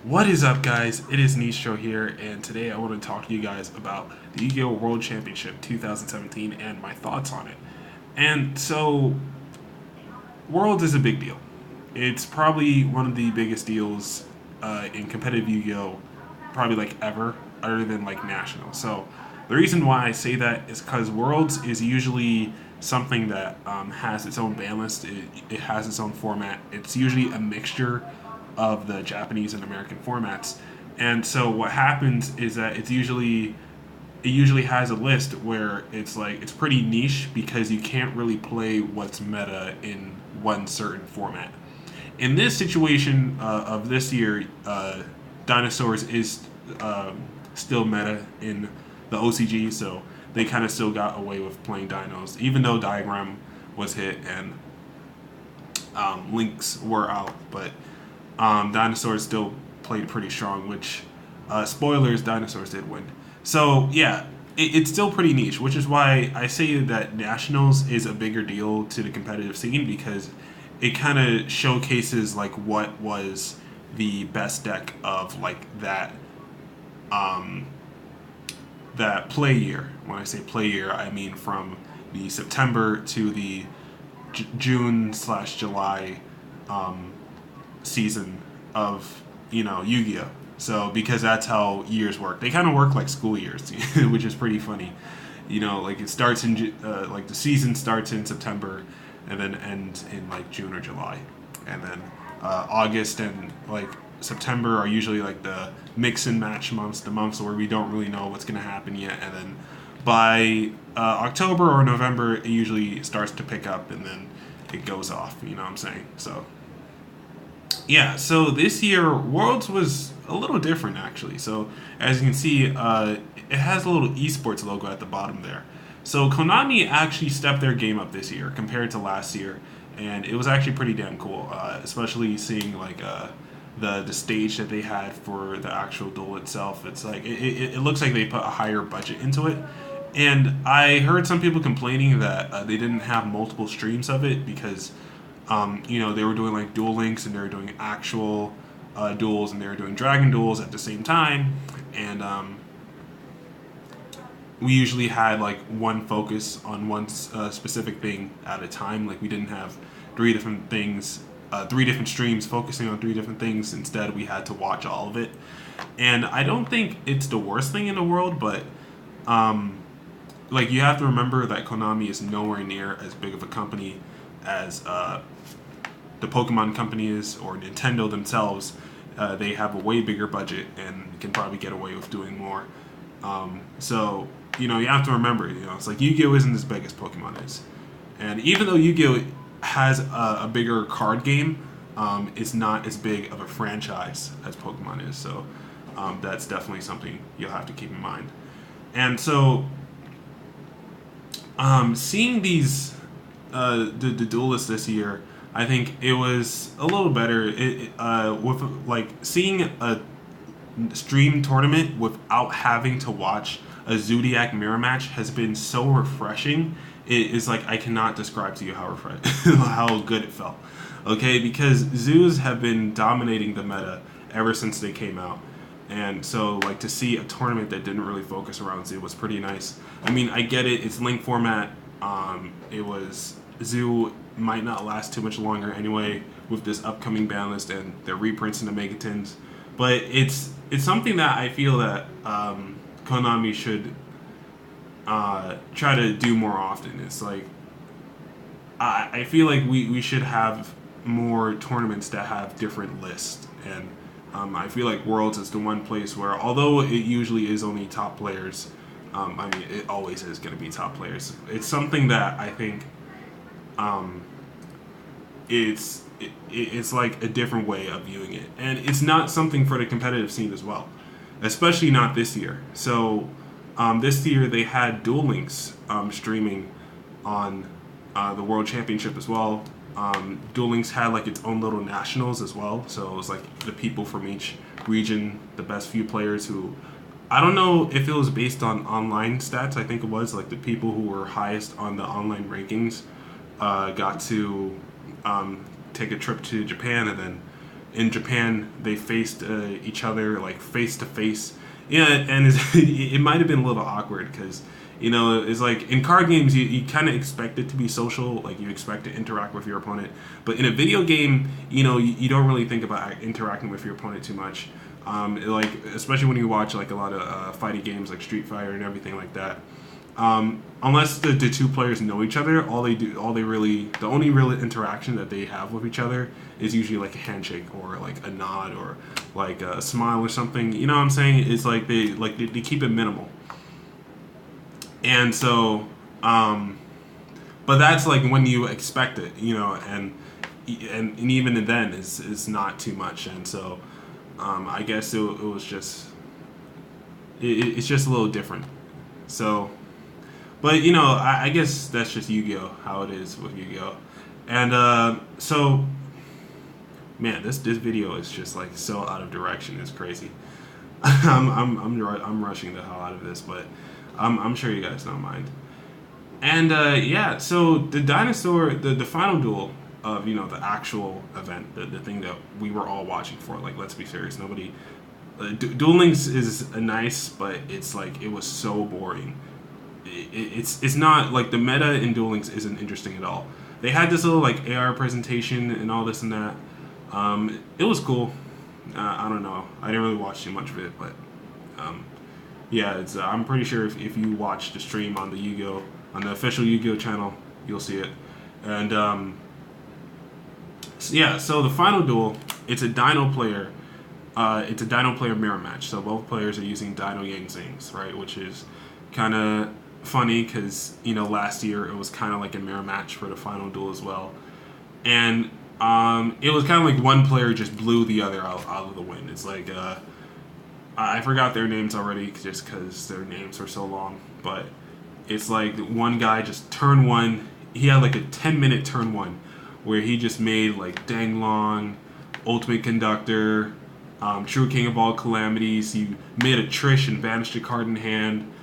What is up, guys? It is Nistro here, and today I want to talk to you guys about the Yu-Gi-Oh! World Championship 2017 and my thoughts on it. And so, Worlds is a big deal. It's probably one of the biggest deals in competitive Yu-Gi-Oh! Probably like ever, other than like National. So, the reason why I say that is because Worlds is usually something that has its own ban list. It has its own format. It's usually a mixture of the Japanese and American formats. And so what happens is that it usually has a list where it's like it's pretty niche because you can't really play what's meta in one certain format. In this situation of this year, dinosaurs is still meta in the OCG, so they kind of still got away with playing dinos, even though diagram was hit and links were out, but dinosaurs still played pretty strong. Which spoilers, dinosaurs did win. So yeah, it's still pretty niche, which is why I say that nationals is a bigger deal to the competitive scene because it kind of showcases like what was the best deck of like um, that play year. When I say play year, I mean from the September to the June slash July um, season of Yu-Gi-Oh. So because that's how years work, they kind of work like school years, which is pretty funny. Like it starts in like the season starts in September, and then ends in like June or July, and then August and like September are usually like the mix and match months, the months where we don't really know what's going to happen yet, and then by October or November it usually starts to pick up, and then it goes off. You know what I'm saying? So yeah, so this year Worlds was a little different actually. So as you can see, it has a little esports logo at the bottom there. So Konami actually stepped their game up this year compared to last year, and it was actually pretty damn cool. Especially seeing like the stage that they had for the actual duel itself. It's like it looks like they put a higher budget into it. And I heard some people complaining that they didn't have multiple streams of it because they were doing like duel links and they were doing actual duels and they were doing dragon duels at the same time. And we usually had like one focus on one specific thing at a time. Like we didn't have three different things, three different streams focusing on three different things. Instead, we had to watch all of it. And I don't think it's the worst thing in the world, but like you have to remember that Konami is nowhere near as big of a company as the Pokemon company is or Nintendo themselves. They have a way bigger budget and can probably get away with doing more. So you have to remember, it's like Yu-Gi-Oh isn't as big as Pokemon is, and even though Yu-Gi-Oh has a bigger card game, it's not as big of a franchise as Pokemon is. So that's definitely something you'll have to keep in mind. And so seeing these the duelists this year, I think it was a little better. With like seeing a stream tournament without having to watch a Zodiac mirror match has been so refreshing. It is like I cannot describe to you how how good it felt. Okay, because zoos have been dominating the meta ever since they came out. And so, like, to see a tournament that didn't really focus around Zoo was pretty nice. I mean, I get it; it's link format. It was Zoo might not last too much longer anyway with this upcoming ban list and their reprints in the Megatins. But it's something that I feel that Konami should try to do more often. It's like I feel like we should have more tournaments that have different lists, and I feel like Worlds is the one place where, although it usually is only top players, I mean it always is going to be top players. It's something that I think um, it's like a different way of viewing it, and it's not something for the competitive scene as well, especially not this year. So this year they had Duel Links streaming on the World Championship as well. Duel Links had like its own little nationals as well, so it was like the people from each region, the best few players who. I don't know if it was based on online stats. I think it was like the people who were highest on the online rankings got to take a trip to Japan and then in Japan they faced each other like face to face. Yeah, and it might have been a little awkward because it's like in card games you kind of expect it to be social, like you expect to interact with your opponent, but in a video game you don't really think about interacting with your opponent too much. Like especially when you watch like a lot of fighting games like Street Fighter and everything like that. Unless the two players know each other, the only real interaction that they have with each other is usually like a handshake or like a nod or like a smile or something. You know what I'm saying? It's like they keep it minimal. And so, but that's like when you expect it, and even then is not too much. And so, I guess it was just it's just a little different. So. But I guess that's just Yu-Gi-Oh! How it is with Yu-Gi-Oh! And so, man, this video is just like so out of direction. It's crazy. I'm rushing the hell out of this, but I'm sure you guys don't mind. And yeah, so the final duel of the actual event, the thing that we were all watching for. Like, let's be serious, nobody. Duel Links is nice, but it's like it was so boring. It's not like the meta in Duel Links isn't interesting at all. They had this little like AR presentation and all this and that. It was cool. I don't know. I didn't really watch too much of it, but yeah, it's. I'm pretty sure if you watch the stream on the Yu-Gi-Oh, on the official Yu-Gi-Oh channel, you'll see it. And so yeah, so the final duel, it's a Dino player. It's a Dino player mirror match. So both players are using Dino Yang Zings, right? Which is kind of funny because last year it was kind of like a mirror match for the final duel as well, and it was kind of like one player just blew the other out of the wind. It's like I forgot their names already just because their names were so long, but it's like one guy just turn one. He had like a 10-minute turn one where he just made like Danglong, Ultimate Conductor, True King of All Calamities. He made a Trish and banished a card in hand.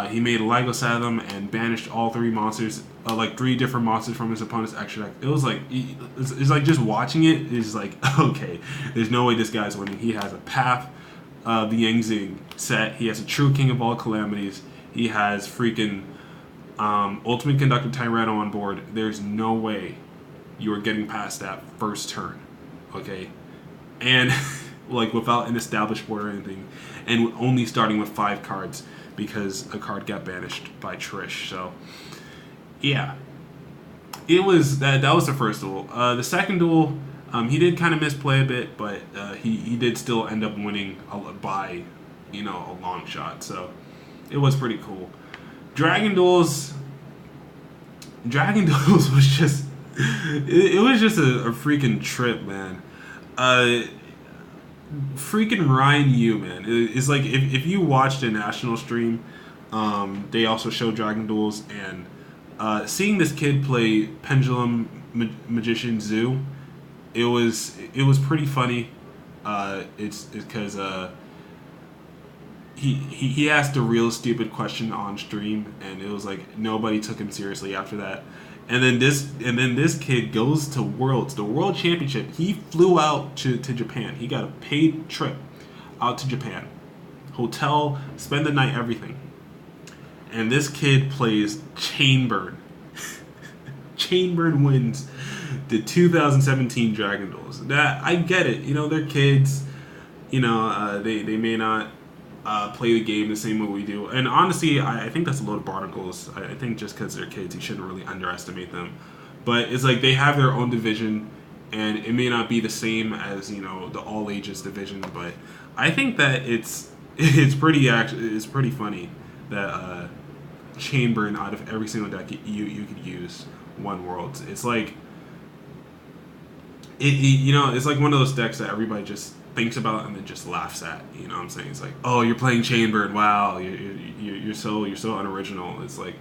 He made a Lego Satham and banished all three monsters, like 3 different monsters from his opponent's extra deck. It was like, it's like just watching it is like, okay, there's no way this guy's winning. He has a Path, the Yang Zing set. He has a True King of All Calamities. He has freaking Ultimate Conductor Tyranno on board. There's no way you are getting past that first turn, okay? And like without an established board or anything, and only starting with 5 cards. Because a card got banished by Trish. So, yeah. It was that was the first duel. The second duel, he did kind of misplay a bit, but he did still end up winning by, a long shot. So, it was pretty cool. Dragon Duels was just... It was just a freaking trip, man. Freaking Ryan Yu, man. It's like if you watched a national stream, they also showed Dragon Duels, and seeing this kid play Pendulum Magician Zoo, it was pretty funny. It's because he asked a real stupid question on stream, and it was like nobody took him seriously after that. And then this kid goes to Worlds, the World Championship. He flew out to Japan. He got a paid trip out to Japan. Hotel, spend the night, everything. And this kid plays Chainburn. Chainburn wins the 2017 Dragon Duels. That I get it. They're kids. They may not play the game the same way we do. And honestly, I think that's a load of barnacles. I think just because they're kids, you shouldn't really underestimate them. But it's like they have their own division, and it may not be the same as the all ages division. But I think that it's pretty funny that Chainburn out of every single deck you could use won Worlds. It's like it's like one of those decks that everybody just thinks about and then just laughs at. You know what I'm saying? It's like, oh, you're playing Chainburn. Wow, you're so unoriginal. It's like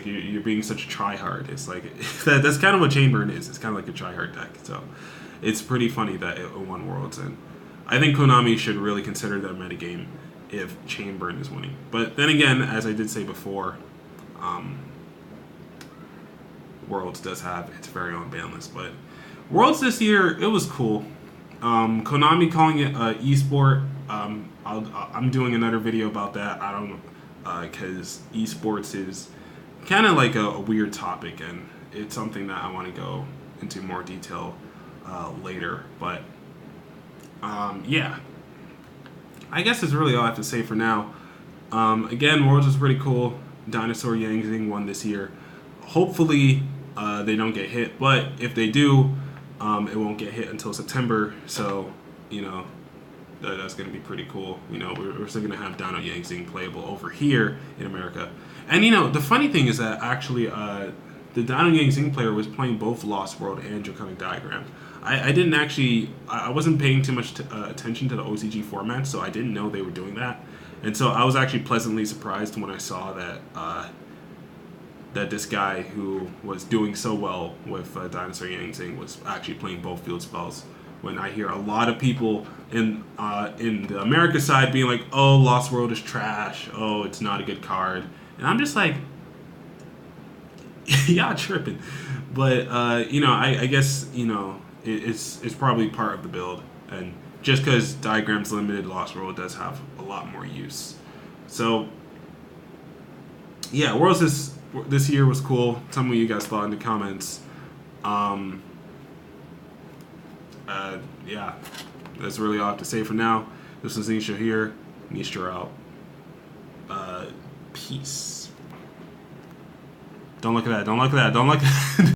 you're being such a tryhard. It's like that's kind of what Chainburn is. It's kind of like a tryhard deck. So it's pretty funny that it won Worlds, and I think Konami should really consider that metagame if Chainburn is winning. But then again, as I did say before, Worlds does have its very own ban list. But Worlds this year, it was cool. Konami calling it esport. I'm doing another video about that. I don't know, because esports is kind of like a weird topic, and it's something that I want to go into more detail later. But yeah, I guess that's really all I have to say for now. Again, Worlds was pretty cool. Dinosaur Yang Zing won this year. Hopefully, they don't get hit, but if they do, it won't get hit until September. So, you know, that's going to be pretty cool. You know, we're still going to have Dino Yang Zing playable over here in America. And, you know, the funny thing is that actually the Dino Yang Zing player was playing both Lost World and Draconic Diagram. I didn't actually, I wasn't paying too much attention to the OCG format, so I didn't know they were doing that. And so I was actually pleasantly surprised when I saw that that this guy who was doing so well with Dinosaur Yang Zing was actually playing both field spells. When I hear a lot of people in the America side being like, "Oh, Lost World is trash. Oh, it's not a good card," and I'm just like, "Yeah, tripping." But you know, I guess you know it's probably part of the build, and just because Diagram's limited, Lost World does have a lot more use. So yeah, Worlds this year was cool. Tell me what you guys thought in the comments. Um, yeah, that's really all I have to say for now. This is Nisha here. Nisha out. Peace. Don't look at that. Don't look at that. Don't look at that.